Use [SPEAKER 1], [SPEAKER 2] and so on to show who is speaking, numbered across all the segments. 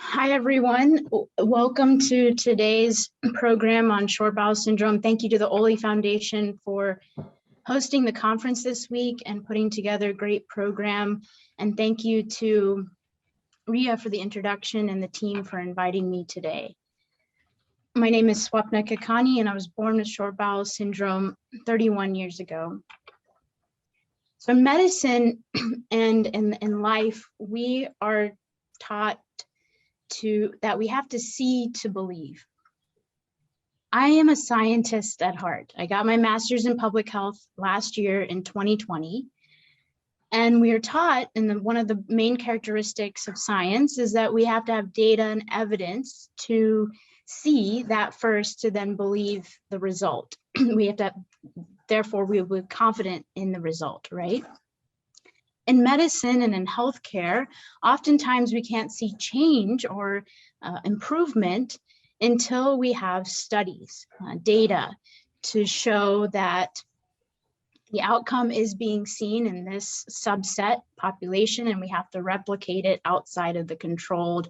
[SPEAKER 1] Hi, everyone. Welcome to today's program on short bowel syndrome. Thank you to the Oley Foundation for hosting the conference this week and putting together a great program. And thank you to Ria for the introduction and the team for inviting me today. My name is Swapna Kakani, and I was born with short bowel syndrome 31 years ago. So in medicine and in life, we are taught that we have to see to believe. I am a scientist at heart. I got my master's in public health last year in 2020. And we are taught, and one of the main characteristics of science is that we have to have data and evidence to see that first to then believe the result. We have to, therefore we will be confident in the result, right? In medicine and in healthcare, oftentimes we can't see change or improvement until we have studies, data to show that the outcome is being seen in this subset population, and we have to replicate it outside of the controlled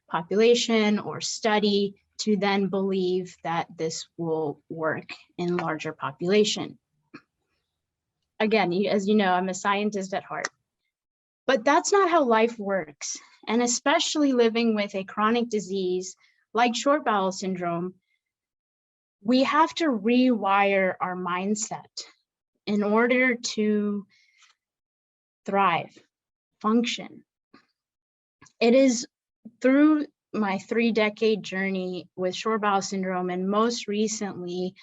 [SPEAKER 1] population or study to then believe that this will work in larger population. Again, as you know, I'm a scientist at heart. But that's not how life works. And especially living with a chronic disease like short bowel syndrome, we have to rewire our mindset in order to thrive, function. It is through my 3-decade journey with short bowel syndrome, and most recently,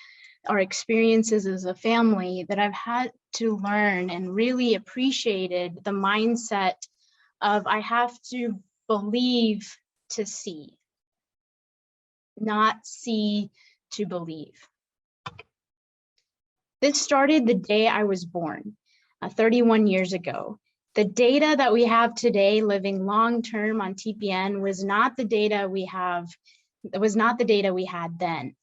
[SPEAKER 1] our experiences as a family, that I've had to learn and really appreciated the mindset of I have to believe to see, not see to believe. This started the day I was born, 31 years ago. The data that we have today living long-term on TPN was not the data we have, it was not the data we had then.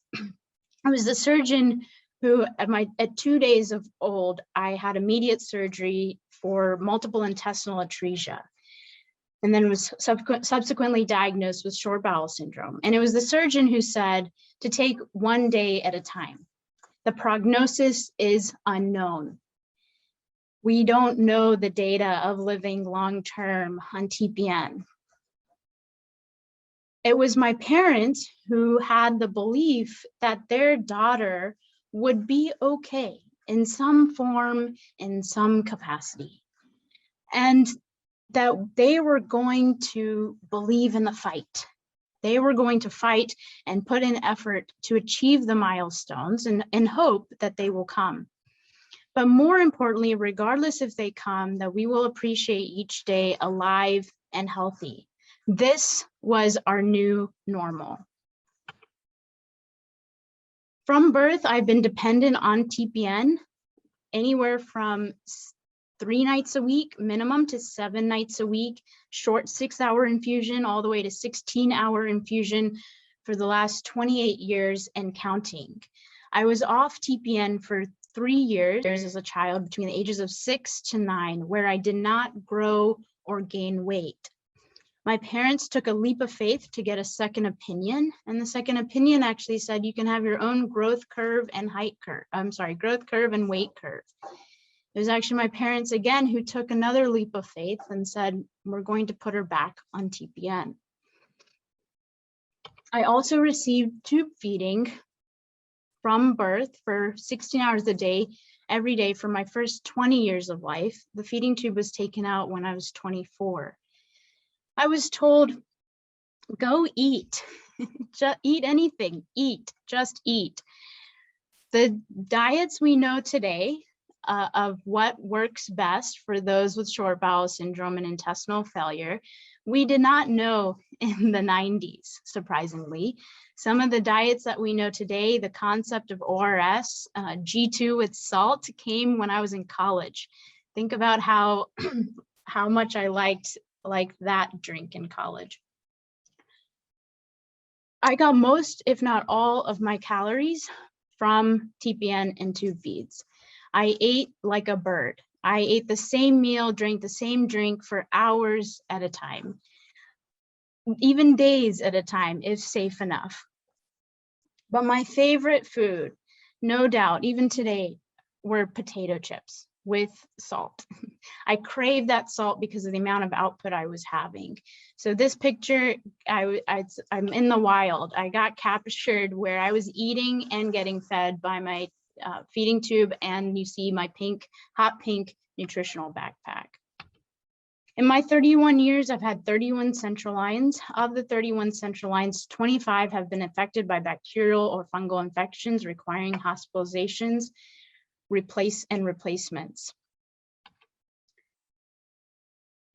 [SPEAKER 1] I was the surgeon who, at 2 days of old, I had immediate surgery for multiple intestinal atresia, and then was subsequently diagnosed with short bowel syndrome. And it was the surgeon who said to take 1 day at a time. The prognosis is unknown. We don't know the data of living long-term on TPN. It was my parents who had the belief that their daughter would be okay in some form, in some capacity, and that they were going to believe in the fight. They were going to fight and put in effort to achieve the milestones and hope that they will come. But more importantly, regardless if they come, that we will appreciate each day alive and healthy. This was our new normal. From birth, I've been dependent on TPN, anywhere from 3 nights a week minimum to 7 nights a week, short 6-hour infusion, all the way to 16-hour infusion for the last 28 years and counting. I was off TPN for 3 years as a child between the ages of 6 to 9, where I did not grow or gain weight. My parents took a leap of faith to get a second opinion, and the second opinion actually said you can have your own growth curve and growth curve and weight curve. It was actually my parents again who took another leap of faith and said, we're going to put her back on TPN. I also received tube feeding from birth for 16 hours a day, every day for my first 20 years of life. The feeding tube was taken out when I was 24. I was told, go eat, just eat anything, just eat. The diets we know today of what works best for those with short bowel syndrome and intestinal failure, we did not know in the 90s, surprisingly. Some of the diets that we know today, the concept of ORS, G2 with salt, came when I was in college. Think about how much I liked that drink in college. I got most, if not all, of my calories from TPN and tube feeds. I ate like a bird. I ate the same meal, drank the same drink for hours at a time. even days at a time if safe enough. But my favorite food, no doubt, even today, were potato chips with salt. I craved that salt because of the amount of output I was having. So this picture, I'm in the wild. I got captured where I was eating and getting fed by my feeding tube, and you see my hot pink nutritional backpack. In my 31 years, I've had 31 central lines. Of the 31 central lines, 25 have been affected by bacterial or fungal infections requiring hospitalizations, replacements.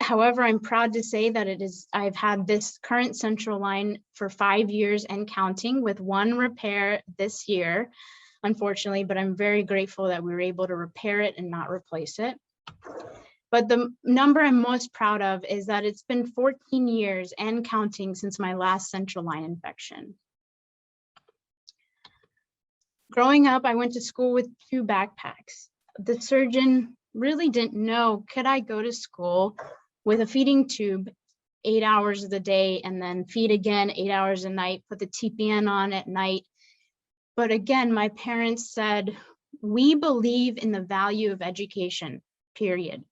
[SPEAKER 1] However, I'm proud to say that I've had this current central line for 5 years and counting, with one repair this year, unfortunately, but I'm very grateful that we were able to repair it and not replace it. But the number I'm most proud of is that it's been 14 years and counting since my last central line infection. Growing up, I went to school with 2 backpacks. The surgeon really didn't know, could I go to school with a feeding tube 8 hours of the day and then feed again 8 hours a night, put the TPN on at night? But again, my parents said, we believe in the value of education, period.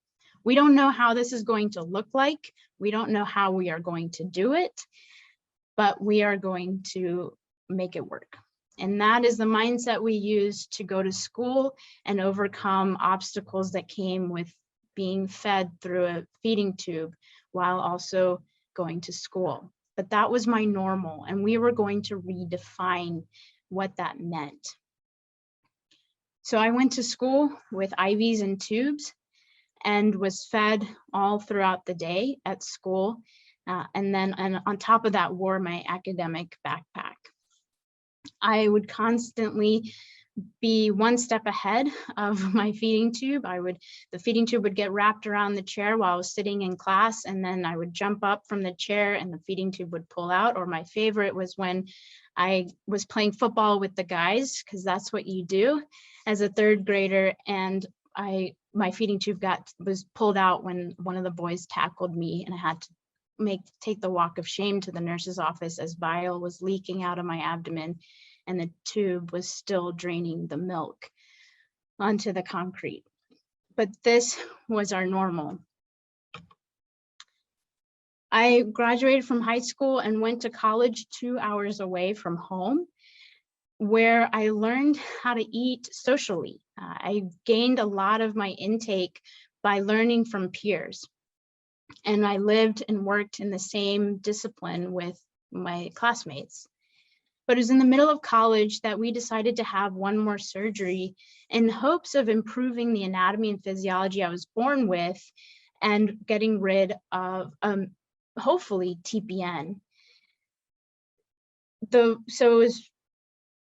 [SPEAKER 1] We don't know how this is going to look like. We don't know how we are going to do it, but we are going to make it work. And that is the mindset we use to go to school and overcome obstacles that came with being fed through a feeding tube while also going to school. But that was my normal, and we were going to redefine what that meant. So I went to school with IVs and tubes and was fed all throughout the day at school. And on top of that, wore my academic backpack. I would constantly be one step ahead of my feeding tube. The feeding tube would get wrapped around the chair while I was sitting in class, and then I would jump up from the chair and the feeding tube would pull out. Or my favorite was when I was playing football with the guys, because that's what you do as a 3rd grader, and my feeding tube was pulled out when one of the boys tackled me, and I had to take the walk of shame to the nurse's office as bile was leaking out of my abdomen and the tube was still draining the milk onto the concrete. But this was our normal. I graduated from high school and went to college 2 hours away from home, where I learned how to eat socially. I gained a lot of my intake by learning from peers. And I lived and worked in the same discipline with my classmates. But it was in the middle of college that we decided to have one more surgery in hopes of improving the anatomy and physiology I was born with and getting rid of, hopefully, TPN.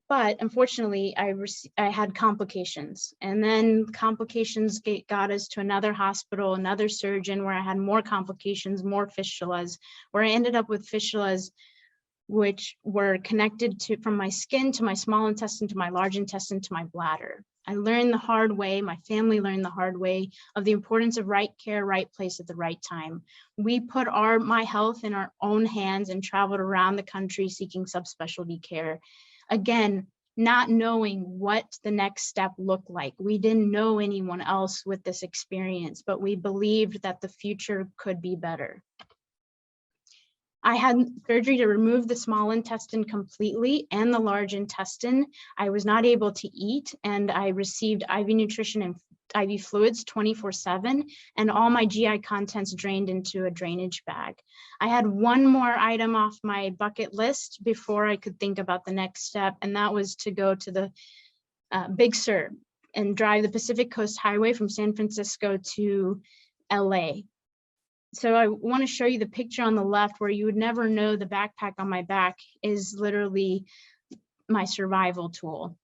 [SPEAKER 1] But unfortunately, I had complications, and then complications got us to another hospital, another surgeon, where I had more complications, more fistulas, where I ended up with fistulas which were connected from my skin to my small intestine to my large intestine to my bladder. I learned the hard way, my family learned the hard way, of the importance of right care, right place at the right time. We put my health in our own hands and traveled around the country seeking subspecialty care. Again, not knowing what the next step looked like. We didn't know anyone else with this experience, but we believed that the future could be better. I had surgery to remove the small intestine completely and the large intestine. I was not able to eat, and I received IV nutrition and IV fluids 24/7, and all my GI contents drained into a drainage bag. I had one more item off my bucket list before I could think about the next step, and that was to go to the Big Sur and drive the Pacific Coast Highway from San Francisco to LA. So I want to show you the picture on the left, where you would never know the backpack on my back is literally my survival tool.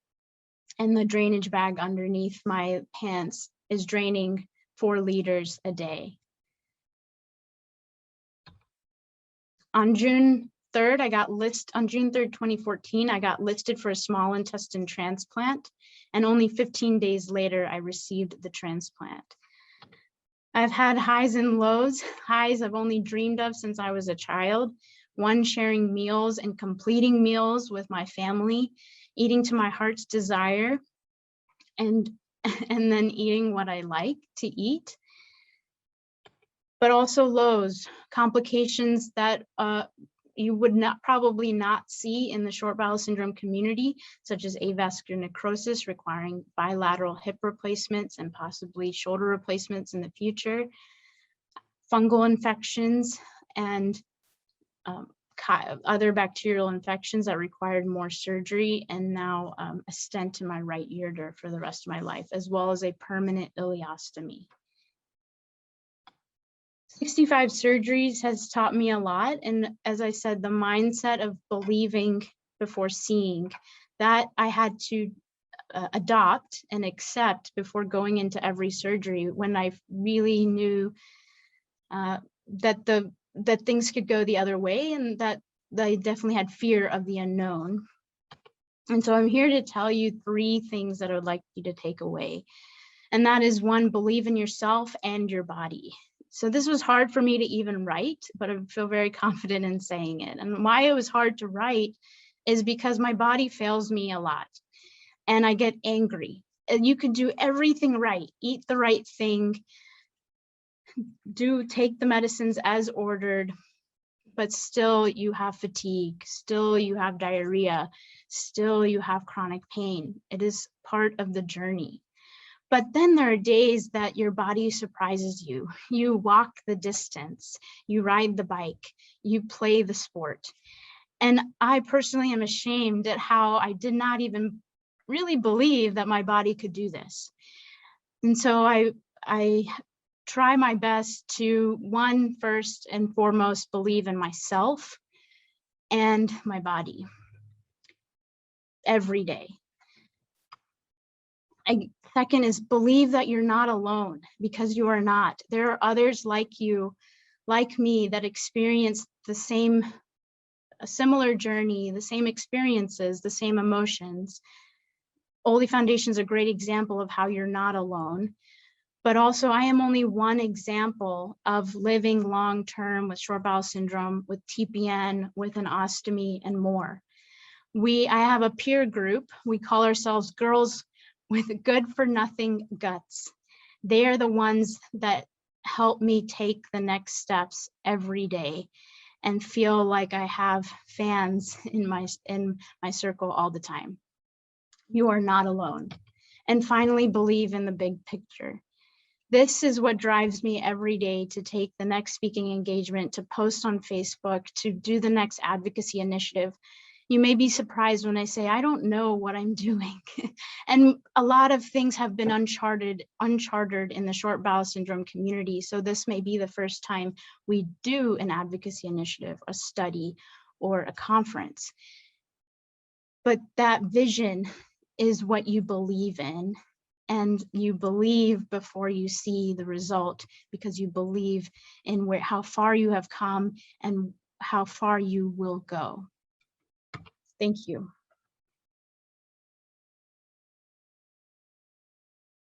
[SPEAKER 1] And the drainage bag underneath my pants is draining 4 liters a day. On June 3rd, on June 3rd, 2014, I got listed for a small intestine transplant, and only 15 days later, I received the transplant. I've had highs and lows, highs I've only dreamed of since I was a child, One, sharing meals and completing meals with my family, eating to my heart's desire, and then eating what I like to eat. But also lows, complications that you would probably not see in the short bowel syndrome community, such as avascular necrosis requiring bilateral hip replacements and possibly shoulder replacements in the future, fungal infections, and other bacterial infections that required more surgery, and now a stent in my right ureter for the rest of my life, as well as a permanent ileostomy. 65 surgeries has taught me a lot. And as I said, the mindset of believing before seeing, that I had to adopt and accept before going into every surgery, when I really knew that things could go the other way, and that I definitely had fear of the unknown. And so I'm here to tell you 3 things that I would like you to take away. And that is, 1, believe in yourself and your body. So this was hard for me to even write, but I feel very confident in saying it. And why it was hard to write is because my body fails me a lot and I get angry. And you can do everything right, eat the right thing, take the medicines as ordered, but still you have fatigue, still you have diarrhea, still you have chronic pain. It is part of the journey. But then there are days that your body surprises you. You walk the distance, you ride the bike, you play the sport. And I personally am ashamed at how I did not even really believe that my body could do this. And so I try my best to, 1, first and foremost, believe in myself and my body every day. Second is believe that you're not alone, because you are not. There are others like you, like me, that experience a similar journey, the same experiences, the same emotions. Oley Foundation is a great example of how you're not alone. But also, I am only one example of living long-term with short bowel syndrome, with TPN, with an ostomy, and more. I have a peer group. We call ourselves Girls with Good for Nothing Guts. They are the ones that help me take the next steps every day and feel like I have fans in my circle all the time. You are not alone. And finally, believe in the big picture. This is what drives me every day to take the next speaking engagement, to post on Facebook, to do the next advocacy initiative. You may be surprised when I say, I don't know what I'm doing. And a lot of things have been uncharted in the short bowel syndrome community. So this may be the first time we do an advocacy initiative, a study, or a conference. But that vision is what you believe in. And you believe before you see the result, because you believe in how far you have come and how far you will go. Thank you.